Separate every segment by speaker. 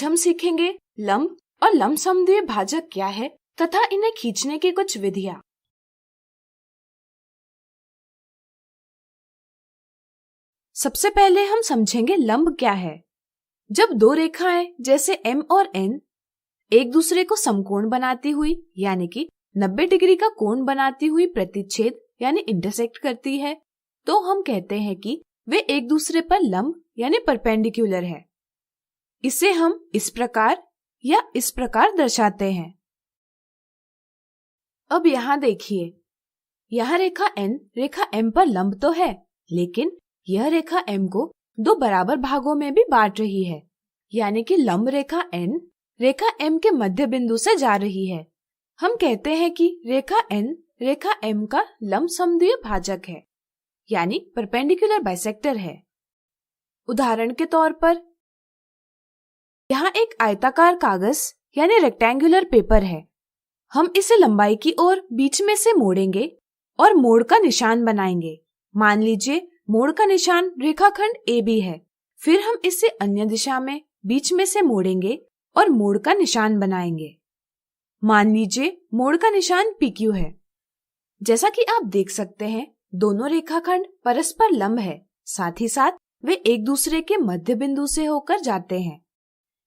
Speaker 1: हम सीखेंगे लंब और लंबसम भाजक क्या है तथा इन्हें खींचने की कुछ विधियां। सबसे पहले हम समझेंगे लंब क्या है। जब दो रेखाएं जैसे M और N एक दूसरे को समकोण बनाती हुई यानी कि 90 डिग्री का कोण बनाती हुई प्रतिच्छेद यानी इंटरसेक्ट करती है, तो हम कहते हैं कि वे एक दूसरे पर लंब यानी परपेंडिकुलर है। इसे हम इस प्रकार या इस प्रकार दर्शाते हैं। अब यहाँ देखिए, यहाँ रेखा N रेखा M पर लंब तो है, लेकिन यह रेखा M को दो बराबर भागों में भी बांट रही है, यानी कि लंब रेखा N रेखा M के मध्य बिंदु से जा रही है। हम कहते हैं कि रेखा N रेखा M का लंबसमद्विय भाजक है, यानी परपेंडिकुलर बाइसेक्टर है। उदाहरण के तौर पर यहाँ एक आयताकार कागज यानी रेक्टेंगुलर पेपर है। हम इसे लंबाई की ओर बीच में से मोड़ेंगे और मोड़ का निशान बनाएंगे। मान लीजिए मोड़ का निशान रेखाखंड AB है। फिर हम इसे अन्य दिशा में बीच में से मोड़ेंगे और मोड़ का निशान बनाएंगे। मान लीजिए मोड़ का निशान PQ है। जैसा कि आप देख सकते हैं, दोनों रेखाखंड परस्पर लंब है, साथ ही साथ वे एक दूसरे के मध्य बिंदु से होकर जाते हैं।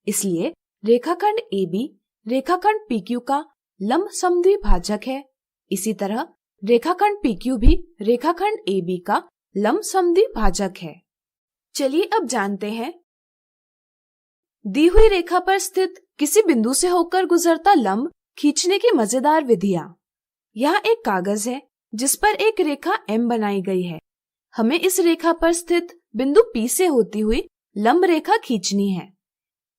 Speaker 1: इसलिए रेखाखंड AB रेखाखंड PQ का लंबसमद्विभाजक भाजक है। इसी तरह रेखाखंड PQ भी रेखाखंड AB का लंबसमद्विभाजक भाजक है। चलिए अब जानते हैं दी हुई रेखा पर स्थित किसी बिंदु से होकर गुजरता लंब खींचने की मजेदार विधियां। यहाँ एक कागज है जिस पर एक रेखा M बनाई गई है। हमें इस रेखा पर स्थित बिंदु P से होती हुई लंब रेखा खींचनी है।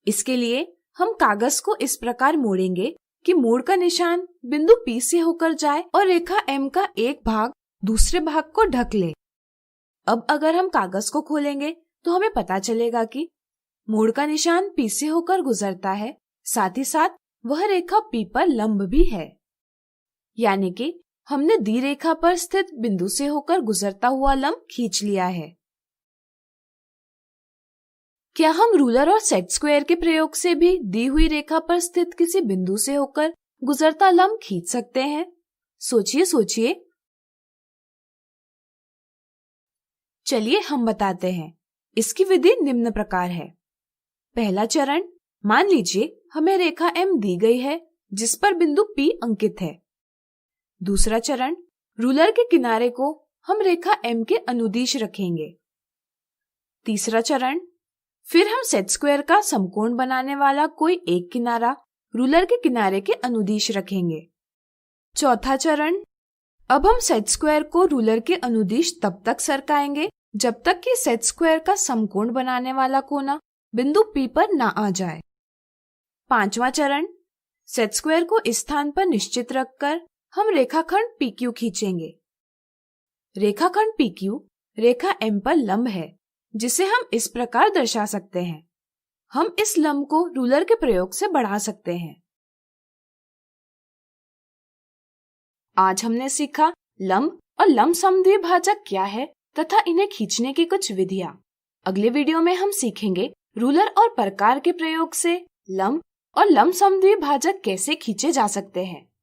Speaker 1: इसके लिए हम कागज को इस प्रकार मोड़ेंगे कि मोड़ का निशान बिंदु P से होकर जाए और रेखा M का एक भाग दूसरे भाग को ढक ले। अब अगर हम कागज को खोलेंगे तो हमें पता चलेगा कि मोड़ का निशान P से होकर गुजरता है, साथ ही साथ वह रेखा P पर लंब भी है। यानी कि हमने दी रेखा पर स्थित बिंदु से होकर गुजरता हुआ लंब खींच लिया है। क्या हम रूलर और सेट स्क्वायर के प्रयोग से भी दी हुई रेखा पर स्थित किसी बिंदु से होकर गुजरता लंब खींच सकते हैं? सोचिए सोचिए। चलिए हम बताते हैं। इसकी विधि निम्न प्रकार है। पहला चरण, मान लीजिए हमें रेखा M दी गई है जिस पर बिंदु P अंकित है। दूसरा चरण, रूलर के किनारे को हम रेखा M के अनुदिश रखेंगे। तीसरा चरण, फिर हम सेट स्क्वायर का समकोण बनाने वाला कोई एक किनारा रूलर के किनारे के अनुदिश रखेंगे। चौथा चरण, अब हम सेट स्क्वायर को रूलर के अनुदिश तब तक सरकाएंगे जब तक कि सेट स्क्वायर का समकोण बनाने वाला कोना बिंदु P पर ना आ जाए। पांचवा चरण, सेट स्क्वायर को इस स्थान पर निश्चित रखकर हम रेखाखंड PQ खींचेंगे। रेखाखंड PQ रेखा M पर लंब है, जिसे हम इस प्रकार दर्शा सकते हैं। हम इस लंब को रूलर के प्रयोग से बढ़ा सकते हैं। आज हमने सीखा लंब और लंबसमद्विभाजक क्या है तथा इन्हें खींचने की कुछ विधियां। अगले वीडियो में हम सीखेंगे रूलर और प्रकार के प्रयोग से लंब और लंबसमद्विभाजक कैसे खींचे जा सकते हैं।